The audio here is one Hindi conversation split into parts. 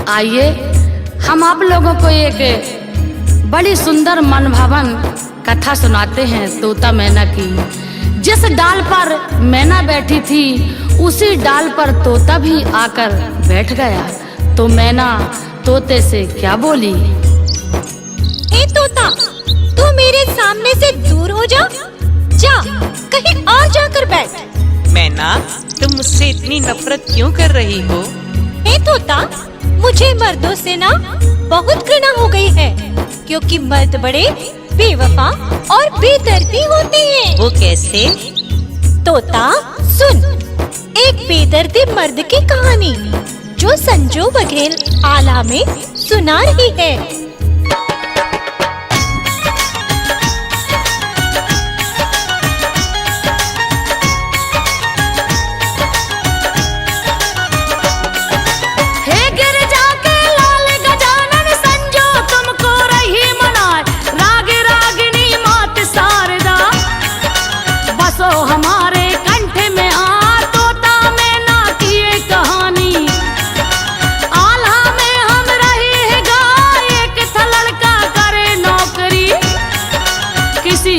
आइए हम आप लोगों को एक बड़ी सुंदर मनभावन कथा सुनाते हैं तोता मैना की। जिस डाल पर मैना बैठी थी उसी डाल पर तोता भी आकर बैठ गया। तो मैना तोते से क्या बोली? ए तोता, तू मेरे सामने से दूर हो जा, कहीं और जाकर बैठ। मैना, तुम मुझसे इतनी नफरत क्यों कर रही हो? ए तोता, मुझे मर्दों से ना बहुत घृणा हो गई है, क्योंकि मर्द बड़े बेवफा और बेदर्दी होते हैं। वो कैसे? तोता सुन, एक बेदर्दी मर्द की कहानी जो संजू बघेल आला में सुना रही है।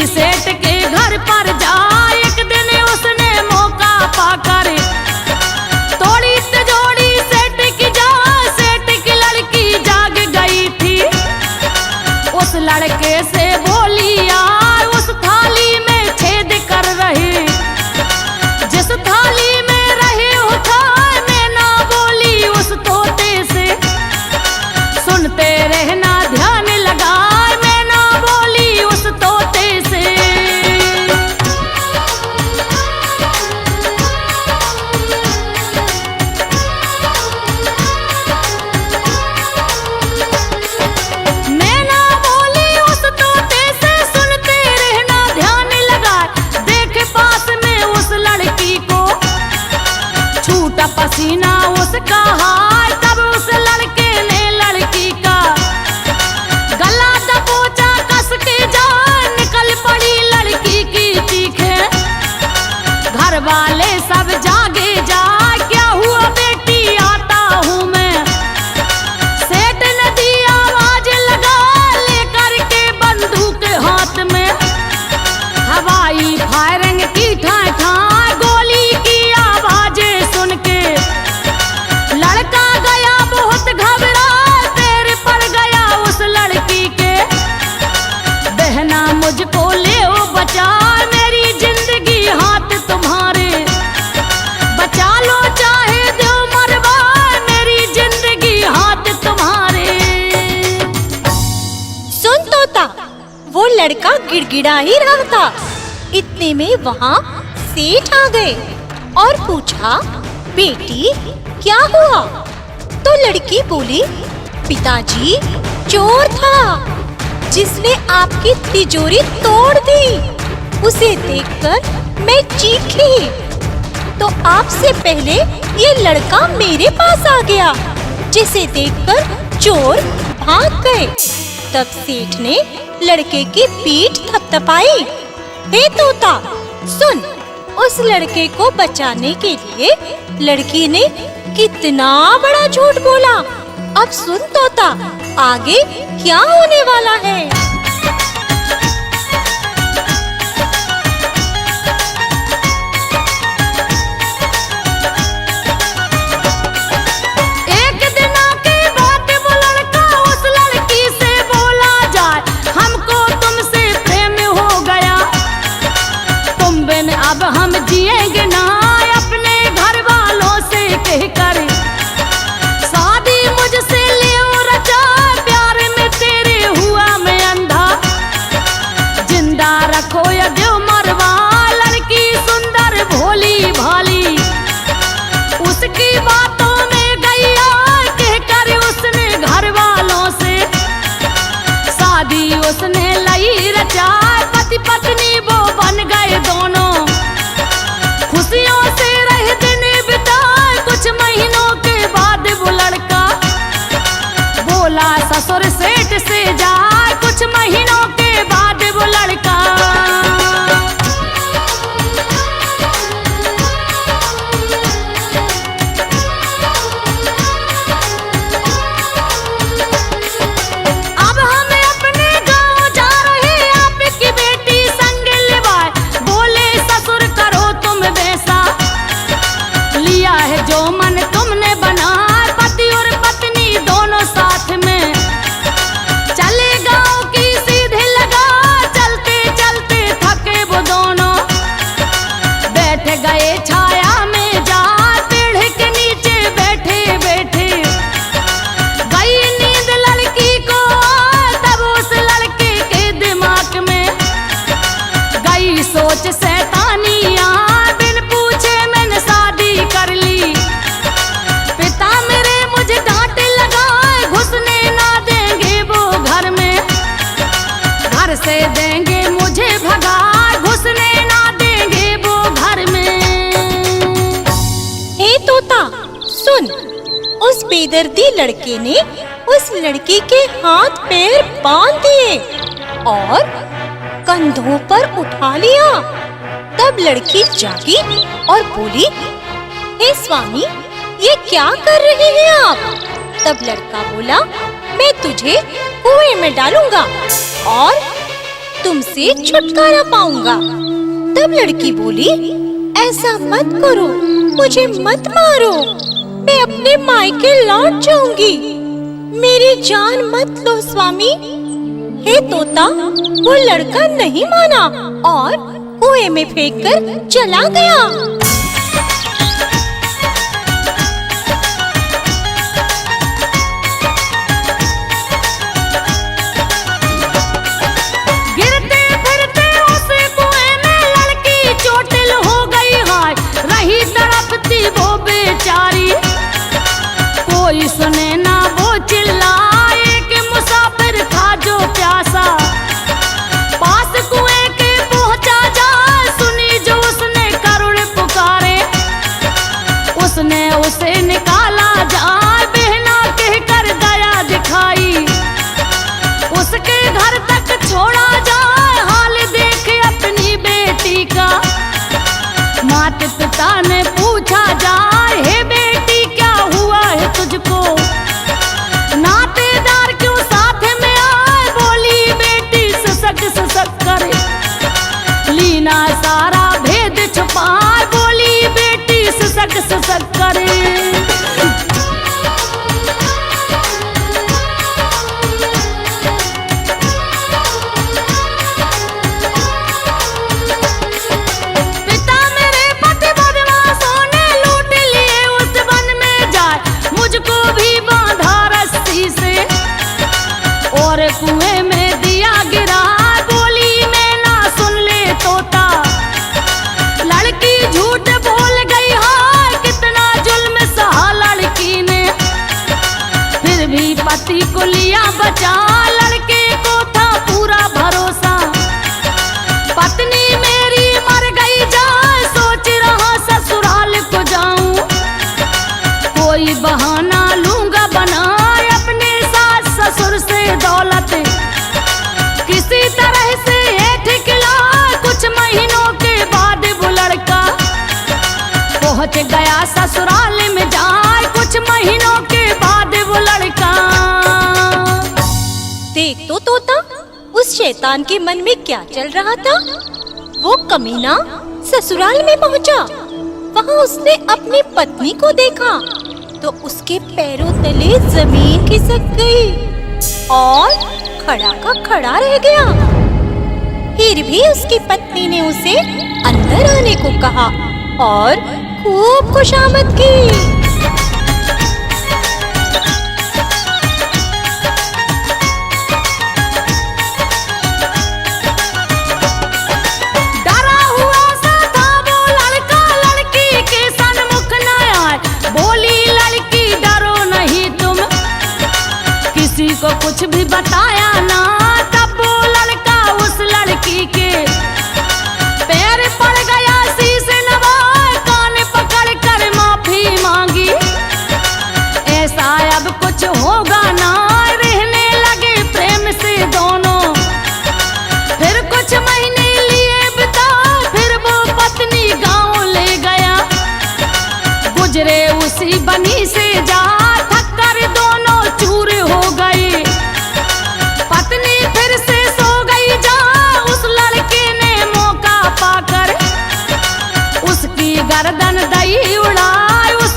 सेठ के घर पर जा एक दिन उसने मौका पाकर तोड़ी तिजोरी सेठ की जा। सेठ की लड़की जाग गई थी, उस लड़के से बोली यार उस थाली में छेद कर रहे, जिस थाली में रहे उठा। मैना बोली उस तोते से सुनते रहना ध्यान लगा। मैना बोली उस तोते से पसीना उसका हाय। तब उस लड़के ने लड़की का गला दबोचा कस के जान। निकल पड़ी लड़की की चीखें, घर वाले सब जागे जा। क्या हुआ बेटी, आता हूँ मैं। सेठ ने दी आवाज लगा लेकर के बंदूक हाथ में। हवाई फायरिंग की ठाए ठाए गोली की आवाजें सुन के लड़का गया बहुत घबरा। पैर पड़ गया उस लड़की के, बहना मुझको ले ओ बचा। मेरी जिंदगी हाथ तुम्हारे, बचा लो चाहे दो मरवा। मेरी जिंदगी हाथ तुम्हारे। सुन तोता, वो लड़का गिड़गिड़ा ही रहा था, इतने में वहाँ सेठ आ गए और पूछा बेटी क्या हुआ? तो लड़की बोली पिताजी चोर था जिसने आपकी तिजोरी तोड़ दी। उसे देखकर मैं चीखी तो आपसे पहले ये लड़का मेरे पास आ गया, जिसे देखकर चोर भाग गए। तब सेठ ने लड़के की पीठ थपथपाई। हे तोता सुन, उस लड़के को बचाने के लिए लड़की ने कितना बड़ा झूठ बोला। अब सुन तोता, आगे क्या होने वाला है। एक दिन की बात वो लड़का उस लड़की से बोला जाए, हमको तुमसे प्रेम हो गया, तुम बिन अब हम जिएंगे ना। अपने घर वालों से कहकर शादी मुझसे ले रचा, प्यार में तेरे हुआ मैं अंधा। है जो मन तुमने बनाया, पति और पत्नी दोनों साथ में चले गांव की सीधे लगा, चलते चलते थके वो दोनों बैठ गए छाया में जा, पेड़ के नीचे बैठे बैठे गई नींद लड़की को। तब उस लड़के के दिमाग में गई सोच शैतानियां, बिन पूछे मैंने शादी कर ली। पिता मेरे मुझे डांटे लगाए, घुसने ना देंगे वो घर में, घर से देंगे मुझे भगा, घुसने ना देंगे वो घर में। हे तोता सुन, उस बेदर्दी लड़के ने उस लड़की के हाथ पैर बांध दिए और कंधों पर उठा लिया। तब लड़की जागी और बोली, हे स्वामी, ये क्या कर रहे हैं आप? तब लड़का बोला, मैं तुझे कुएं में डालूंगा और तुमसे छुटकारा पाऊंगा। तब लड़की बोली, ऐसा मत करो, मुझे मत मारो, मैं अपने मायके लौट जाऊंगी, मेरी जान मत लो स्वामी। हे तोता, वो लड़का नहीं माना और कुएं में फेंककर चला गया। गिरते फिरते उस कुएं में लड़की चोटिल हो गई, हाय रही तड़पती वो बेचारी। कोई सुने ना वो चिल्लाए कि मुसाफिर था जो प्यासा, पास कुएं के पहुंचा जा, सुनी जो उसने करुण पुकारे, उसने उसे निकाला जाए, बहना कहकर दया दिखाई, उसके घर तक छोड़ा जाए, हाल देख अपनी बेटी का। माता पिता ने पूछा जाए, हे बेटी क्या हुआ है तुझको, नातेदार क्यों साथ में आए? बोली बेटी ससक ससक करे, लीना सारा भेद छुपाए, बोली बेटी ससक ससक करे। पिता मेरे पति बदमाशों ने लूट लिए उस वन में जाए, मुझको भी बांधा रस्सी से और कुएं में दिया गिरा, बोली मैं ना सुन ले तोता। लड़की झूठ बोल गई, हाय कितना जुल्म सहा लड़की ने, फिर भी पति को लिया बचा, लड़के को था पूरा भरोसा। पत्नी मेरी मर गई जाए, सोच रहा ससुराल को जाऊं, कोई बहाना लूंगा बनाए, अपने सास ससुर से दौलत किसी तरह से हेठ खिला। कुछ महीनों के बाद वो लड़का पहुंच गया ससुराल में जाए, कुछ महीनों के बाद वो लड़का। देख तो तोता, उस शैतान के मन में क्या चल रहा था। वो कमीना ससुराल में पहुंचा, वहाँ उसने अपनी पत्नी को देखा तो उसके पैरों तले जमीन खिसक गई और खड़ा का खड़ा रह गया। फिर भी उसकी पत्नी ने उसे अंदर आने को कहा और खूब खुशामद की। डरा हुआ सा था वो लड़का, लड़की के सन्मुख न आए, बोली लड़की डरो नहीं तुम, किसी को कुछ भी बताया ना। तब वो लड़का उस लड़की के पैर पड़ गया, शीश नवाए, कान पकड़ कर माफी मांगी, ऐसा अब कुछ होगा ना। रहने लगे प्रेम से दोनों, फिर कुछ महीने लिए बिता, फिर वो पत्नी गांव ले गया, गुजरे उसी बनी से जा, थककर दोनों चूर हो गए। पत्नी फिर से सो गई जा, उस लड़के ने मौका पाकर उसकी गर्दन दई उड़ाई, उस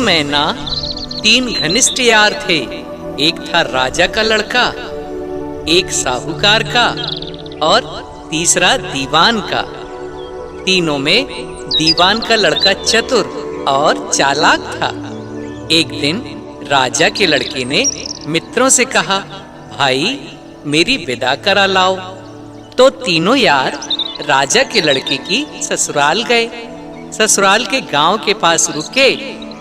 मैना 3 घनिष्ठ यार थे। एक था राजा का लड़का, एक साहूकार का और तीसरा दीवान का। तीनों में दीवान का लड़का चतुर और चालाक था। एक दिन राजा के लड़के ने मित्रों से कहा, भाई मेरी विदा करा लाओ। तो तीनों यार राजा के लड़के की ससुराल गए। ससुराल के गांव के पास रुके।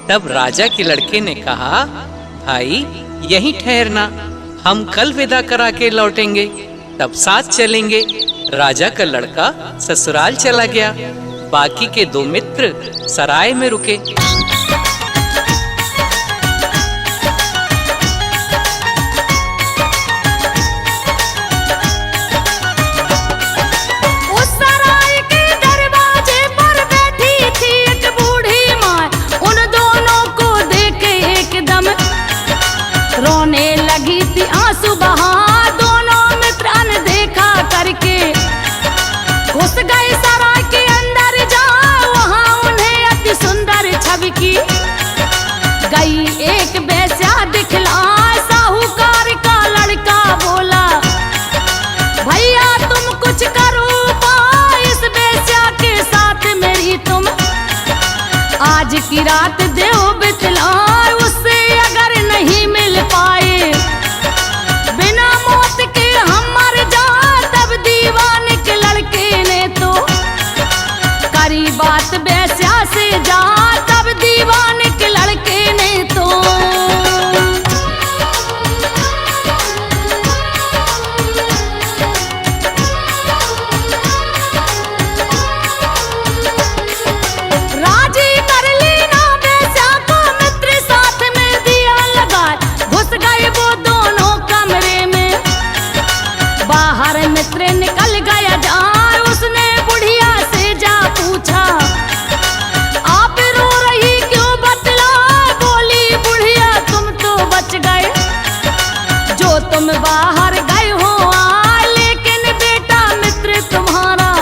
तब राजा के लड़के ने कहा, भाई यहीं ठहरना, हम कल विदा करा के लौटेंगे, तब साथ चलेंगे। राजा का लड़का ससुराल चला गया। बाकी के 2 मित्र सराय में रुके। रोने लगी थी आंसू बहा। दोनों मित्र अनदेखा करके घुस गए सराय के अंदर। जा वहां उन्हें अति सुंदर छवि गई एक बेस्या दिखला। साहूकार का लड़का बोला, भैया तुम कुछ करो पाए इस बेस्या के साथ मेरी तुम। आज की रात देव बितला, उससे अगर नहीं मिल पाए, बिना मौत के हम मर जा। तब दीवान के लड़के ने तो करी बात बेस्या से जा। तब दीवान के लड़के ने तो राजी कर ली ना बेस्या को। मित्र साथ में दिया लगा, घुस गए वो दोनों कमरे में। बाहर मित्र निकल गया जा। उसने बुढ़िया से जा पूछा, आप रो रही क्यों बतला। बोली बुढ़िया, तुम तो बच गए जो तुम बाहर गए हो। लेकिन बेटा मित्र तुम्हारा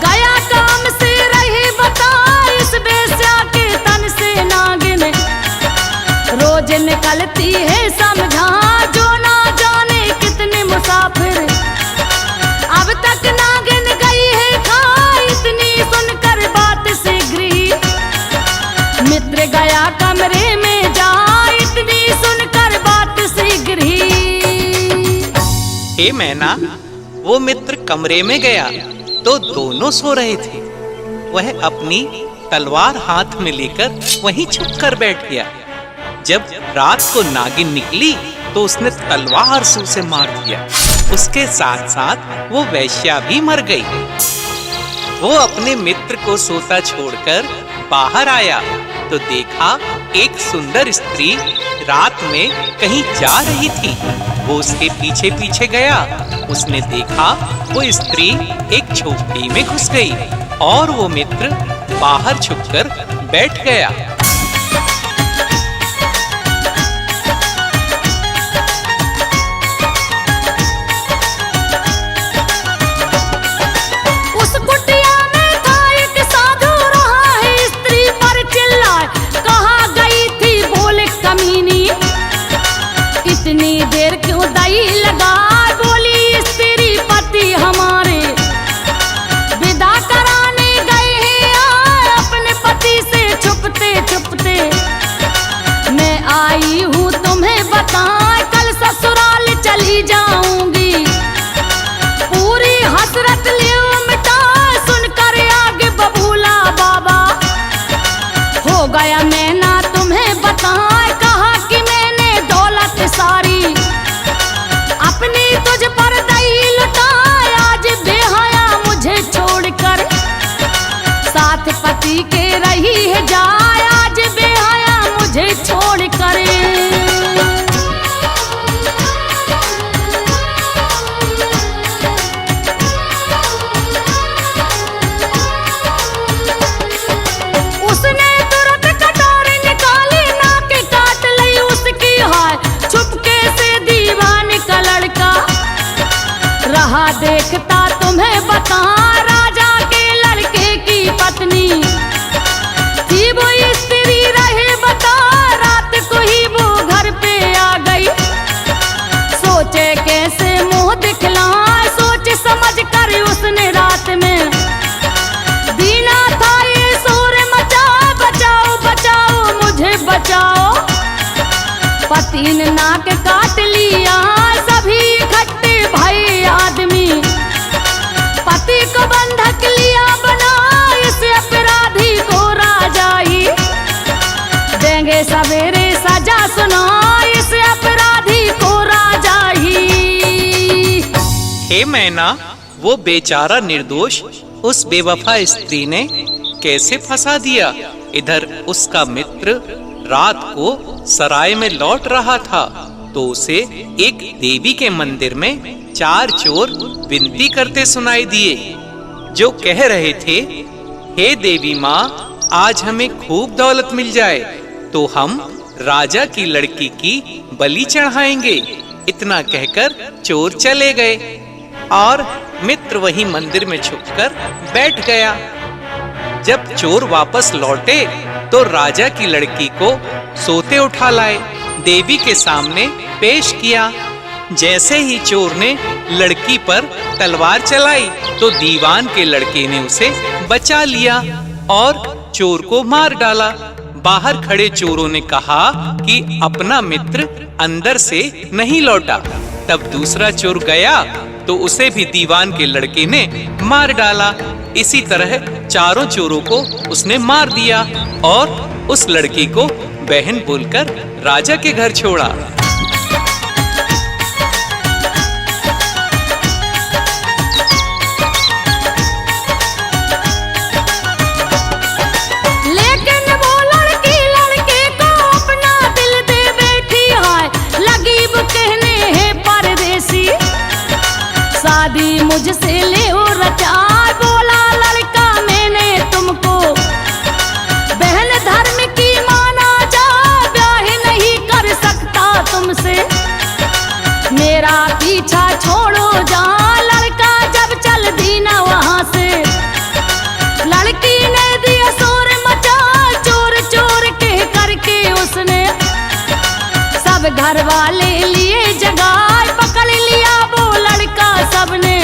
गया काम से रही बता। इस बेस्या के तन से नागिन रोज निकलती है समझा। जो ना जाने कितने मुसाफिर अब तक नागिन गई है खा। इतनी सुनकर बात से गृही मित्र गया कमरे में जा। इतनी सुनकर बात से गृही। हे मैना, वो मित्र कमरे में गया तो दोनों सो रहे थे। वह अपनी तलवार हाथ में लेकर वहीं छुप कर बैठ गया। जब रात को नागिन निकली तो उसने तलवार से उसे मार दिया। उसके साथ साथ वो वैश्या भी मर गई। वो अपने मित्र को सोता छोड़कर बाहर आया तो देखा एक सुंदर स्त्री रात में कहीं जा रही थी। वो उसके पीछे पीछे गया। उसने देखा वो स्त्री एक झोपड़ी में घुस गई और वो मित्र बाहर छुपकर बैठ गया। उस कुटिया में था एक साधु रहा है। स्त्री पर चिल्लाए, कहाँ गई थी बोले कमीनी। इतनी देर क्यों दई लगा। बोली स्त्री पति हमारे विदा कराने गए हैं अपने पति से छुपते छुपते। मैं आई हूँ तुम्हें बता, कल ससुराल चली जाऊंगी। पूरी हसरत ले मिटा सुनकर आगे बबूला बाबा। हो गया मैं ना तुम्हें बता, कहा कि मैंने दौलत सारी अपनी तुझ पर दई लुटा। आज बेहया मुझे छोड़कर साथ पति के रही है जाए। आज बेहया मुझे छोड़कर। उसने तुरंत कटोरी निकाली, नाक काट ली उसकी हाय। चुपके से दीवान का लड़का रहा देखता तुम्हें बता। राजा के लड़के की पत्नी थी वो स्त्री रहे हे मैना, वो बेचारा निर्दोष उस बेवफा स्त्री ने कैसे फंसा दिया। इधर उसका मित्र रात को सराय में लौट रहा था तो उसे एक देवी के मंदिर में 4 चोर विनती करते सुनाई दिए, जो कह रहे थे, हे देवी माँ, आज हमें खूब दौलत मिल जाए तो हम राजा की लड़की की बलि चढ़ाएंगे। इतना कहकर चोर चले गए और मित्र वहीं मंदिर में छुपकर बैठ गया। जब चोर वापस लौटे तो राजा की लड़की को सोते उठा लाए, देवी के सामने पेश किया। जैसे ही चोर ने लड़की पर तलवार चलाई तो दीवान के लड़के ने उसे बचा लिया और चोर को मार डाला। बाहर खड़े चोरों ने कहा कि अपना मित्र अंदर से नहीं लौटा। तब दूसरा चोर गया तो उसे भी दीवान के लड़के ने मार डाला। इसी तरह चारों चोरों को उसने मार दिया और उस लड़की को बहन बोलकर राजा के घर छोड़ा। लेकिन वो लड़की लड़के को अपना दिल दे बैठी है, लगी वो कहने है परदेसी, शादी मुझसे ले ओ रचा। बोला लड़का मैंने तुमको बहन धर्म की माना जा, ब्याह नहीं कर सकता तुमसे, मेरा पीछा छोड़ो जा। लड़का जब चल दी ना वहाँ से, लड़की ने दिया शोर मचा, चोर चोर कह करके उसने सब घर वाले लिए जगाए, पकड़ लिया वो लड़का सबने,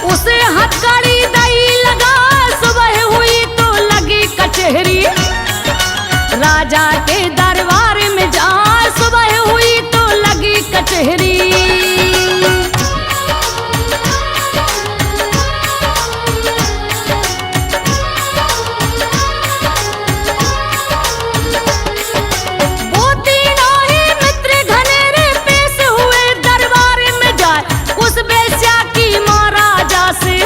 उसे हथकड़ी दई लगा। सुबह हुई तो लगी कचहरी, राजा के दरबार में जा। सुबह हुई तो लगी कचहरी। वो तीनों ही मित्र घनेरे पेश हुए दरबार में जाए, उस बेश्या की माँ राजा से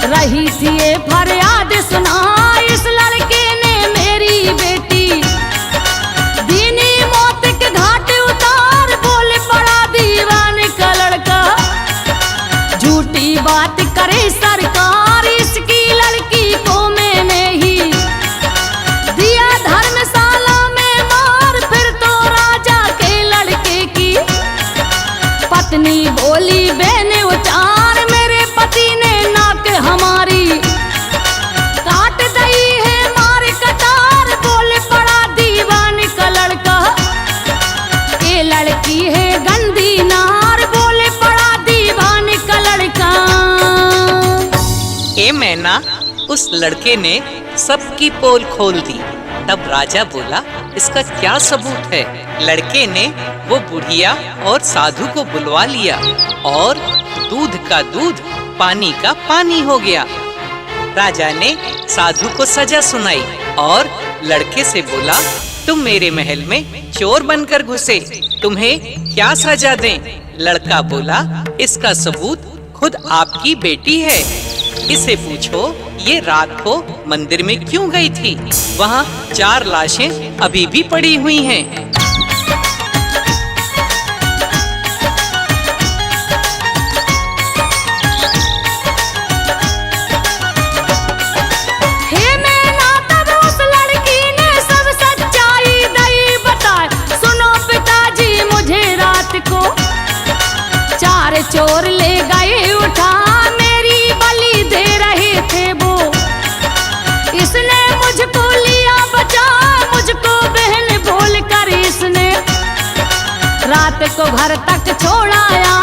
रही थी ये फरियाद सुना। इस लड़के ने मेरी बेटी दीनी मौत के घाट उतार, बोल पड़ा दीवान का लड़का, झूठी बात करे सरकार, इसकी लड़की को मैंने ही दिया धर्मशाला में मार। फिर तो राजा के लड़के की पत्नी बोली, बहने उचार, मेरे पति ने नाक हमारी काट दई है मार कटार। बोल पड़ा दीवान का लड़का, ये लड़की है गंदी नार, बोल पड़ा दीवान का लड़का। ए मैना, उस लड़के ने सबकी पोल खोल दी। तब राजा बोला, इसका क्या सबूत है? लड़के ने वो बुढ़िया और साधु को बुलवा लिया और दूध का दूध, पानी का पानी हो गया। राजा ने साधु को सजा सुनाई और लड़के से बोला, तुम मेरे महल में चोर बनकर घुसे, तुम्हें क्या सजा दें? लड़का बोला, इसका सबूत खुद आपकी बेटी है, इसे पूछो ये रात को मंदिर में क्यों गई थी? वहाँ 4 लाशें अभी भी पड़ी हुई हैं। हे मैना, तब उस लड़की ने सब सच्चाई दई बताए, सुनो पिताजी मुझे रात को 4 चोर ले गए उठा, मेरी बलि दे रहे थे वो, इसने मुझको लिया बचा, मुझको बहन बोल कर इसने रात को घर तक छोड़ाया।